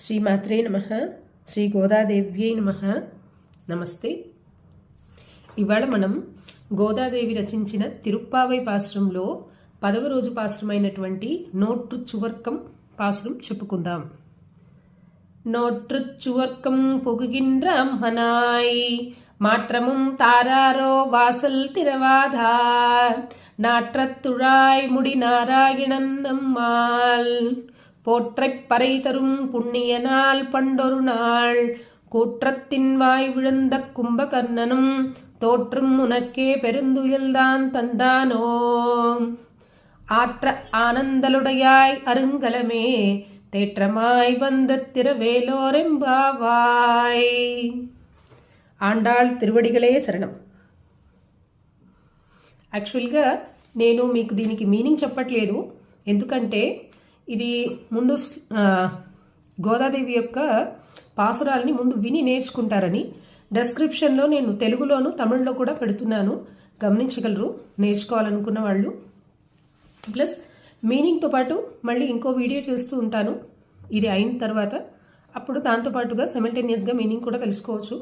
శ్రీమాత్రే నమః. శ్రీ గోదాదేవ్యై నమః. నమస్తే. ఇవాళ మనం గోదాదేవి రచించిన తిరుప్పావై పాసురంలో 10వ రోజు పాసురమైనటువంటి నోట్రుచువర్కం పాసురం చెప్పుకుందాం. நோற்றுச்சுவர்க்கம் புகுகின்ற அம்மனாய் மாற்றமும் தாராரோ வாசல் திறவாதார் நாற்றத்துழாய் முடி நாராயணன் நம்மால் போற்றைப் பறை தரும் புண்ணிய நாள் பண்டொரு நாள் கூற்றத்தின் வாய் விழுந்த கும்பகர்ணனும் தோற்றும் உனக்கே பெருந்துயில்தான் தந்தானோ ஆற்ற ஆனந்தலுடையாய் அருங்கலமே தேற்றமாய் வந்த తిరవేలోరెంబావాయ్. ఆండాళ్ తిరువడిగలే శరణం. యాక్చువల్గా నేను మీకు దీనికి మీనింగ్ చెప్పట్లేదు, ఎందుకంటే ఇది ముందు గోదాదేవి యొక్క పాసురాల్ని ముందు విని నేర్చుకుంటారని డెస్క్రిప్షన్లో నేను తెలుగులోను తమిళ్లో కూడా పెడుతున్నాను, గమనించగలరు నేర్చుకోవాలనుకున్న వాళ్ళు. ప్లస్ మీనింగ్తో పాటు మళ్ళీ ఇంకో వీడియో చేస్తూ ఉంటాను ఇది అయిన తర్వాత, అప్పుడు దాంతోపాటుగా సైమల్టేనియస్గా మీనింగ్ కూడా తెలుసుకోవచ్చు.